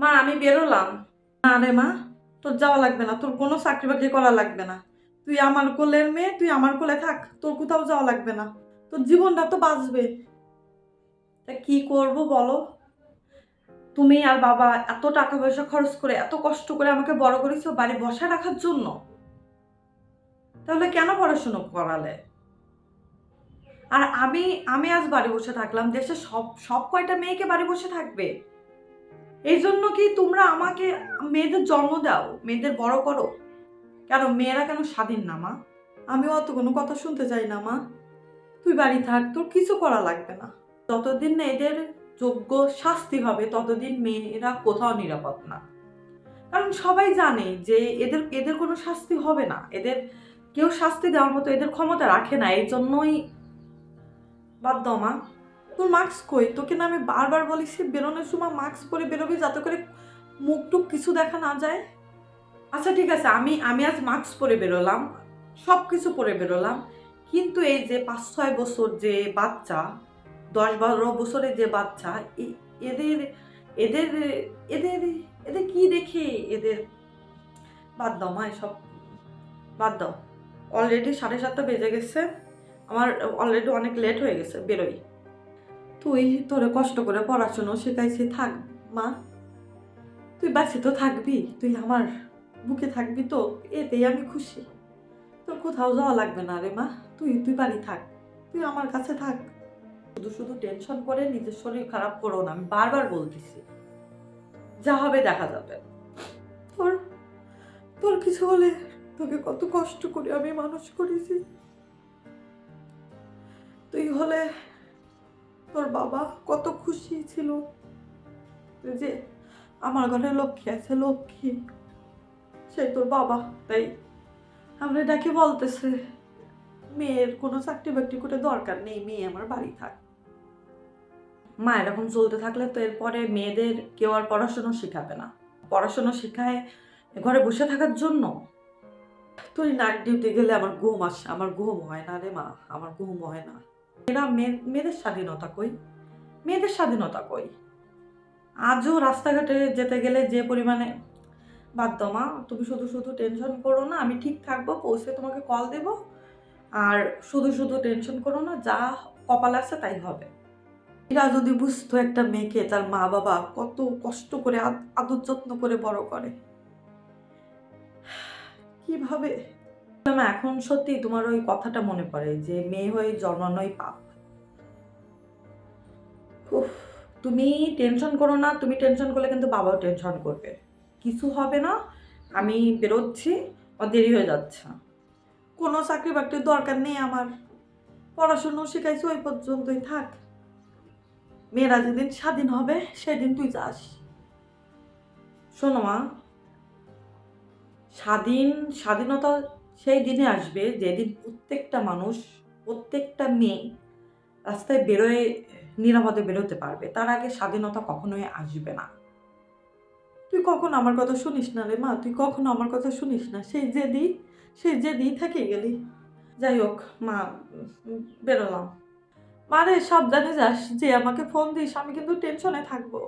মা আমি বেরোলাম। না রে মা, তোর যাওয়া লাগবে না, তোর কোনো চাকরি বাকরি করা লাগবে না। তুই আমার কোলের মেয়ে, তুই আমার কোলে থাক, তোর কোথাও যাওয়া লাগবে না। তোর জীবনটা তো বাঁচবে। তা কি করব বলো? তুমি আর বাবা এত টাকা পয়সা খরচ করে এত কষ্ট করে আমাকে বড় করেছো বাড়ি বসায় রাখার জন্য। তাহলে কেন পড়াশোনা করালে? আর আমি আমি আজ বাড়ি বসে থাকলাম, দেশে সব সব কয়টা মেয়েকে বাড়ি বসে থাকবে? এই জন্য কি তোমরা আমাকে মেয়েদের জন্ম দাও, মেয়েদের বড় করো? কেন মেয়েরা কেন স্বাধীন না মা? আমিও অত কোনো কথা শুনতে চাই না মা। তুই বাড়ি থাক, তোর কিছু করা লাগবে না। যতদিন না এদের যোগ্য শাস্তি হবে ততদিন মেয়েরা কোথাও নিরাপদ না। কারণ সবাই জানে যে এদের এদের কোনো শাস্তি হবে না, এদের কেউ শাস্তি দেওয়ার মতো এদের ক্ষমতা রাখে না। এই জন্যই বাদ দাও মা। তোর মাস্ক কই? তোকে না আমি বারবার বলেছি বেরোনোর সময় মাস্ক পরে বেরোবি, যাতে করে মুখ টুক কিছু দেখা না যায়। আচ্ছা ঠিক আছে, আমি আমি আজ মাস্ক পরে বেরোলাম, সব কিছু পরে বেরোলাম, কিন্তু এই যে 5-6 বছর যে বাচ্চা, 10-12 বছরের যে বাচ্চা, এদের এদের এদের এদের কি দেখে এদের? বাদ দাও মা, এসব বাদ দাও। অলরেডি 7:30 বেজে গেছে, আমার অলরেডি অনেক লেট হয়ে গেছে, বেরোই। তুই তোরে কষ্ট করে পড়াশুনো শেখাইছি, থাক মা। তুই বাঁচি তো থাকবি, তুই আমার বুকে থাকবি তো, এতেই আমি খুশি। তোর কোথাও যাওয়া লাগবে না রে মা। তুই তুই বাড়ি থাক, তুই আমার কাছে থাক। শুধু শুধু টেনশন করে নিজের শরীর খারাপ করো না, আমি বারবার বলতেছি। যা হবে দেখা যাবে। তোর তোর কিছু হলে তোকে কত কষ্ট করে আমি মানুষ করেছি। তুই হলে তোর বাবা কত খুশি ছিল যে আমার ঘরে লক্ষ্মী আছে, লক্ষ্মী। সেই তোর বাবা, তাই আমরা ডাকে বলতেছে মেয়ের কোনো চাকরি বাকরি করে দরকার নেই, মেয়ে আমার বাড়ি থাক। মা এরকম চলতে থাকলে তো এরপরে মেয়েদের কেউ আর পড়াশোনা শেখাবে না। পড়াশোনা শেখায় ঘরে বসে থাকার জন্য। তুই নাইট ডিউটি গেলে আমার ঘুম আসে, আমার ঘুম হয় না রে মা, আমার ঘুম হয় না। এরা মেয়েদের স্বাধীনতা কই? মেয়েদের স্বাধীনতা কই? আজও রাস্তাঘাটে যেতে গেলে যে পরিমাণে, বাদ দাও মা, তুমি শুধু শুধু টেনশন করো না, আমি ঠিক থাকবো, পৌঁছে তোমাকে কল দেব। আর শুধু শুধু টেনশন করো না, যা কপাল আছে তাই হবে। এরা যদি বুঝতো একটা মেয়েকে তার মা বাবা কত কষ্ট করে আদর যত্ন করে বড় করে, কিভাবে। না এখন সত্যি তোমার ওই কথাটা মনে পড়ে যে মেয়ে হয়ে জন্মানোই পাপ। উফ, তুমি টেনশন করো না, তুমি টেনশন করলে কিন্তু বাবাও টেনশন করবে। কিছু হবে না, আমি বেরোচ্ছি, দেরি হয়ে যাচ্ছে। কোনো চাকরি বাকরির দরকার নেই আমার, পড়াশুনো শিখাইছি ওই পর্যন্তই থাক। মেয়েরা যেদিন স্বাধীন হবে সেদিন তুই যাস। শোনো মা, স্বাধীনতা সেই দিনে আসবে যেদিন প্রত্যেকটা মানুষ, প্রত্যেকটা মেয়ে রাস্তায় বেরোয় নিরাপদে বেরোতে পারবে। তার আগে স্বাধীনতা কখনোই আসবে না। তুই কখনো আমার কথা শুনিস না রে মা, তুই কখনো আমার কথা শুনিস না। সেই যে দিই থেকে গেলি। যাই হোক মা, বেরোলাম। মারে সাবধানে যাস, যে আমাকে ফোন দিস, আমি কিন্তু টেনশনে থাকবো।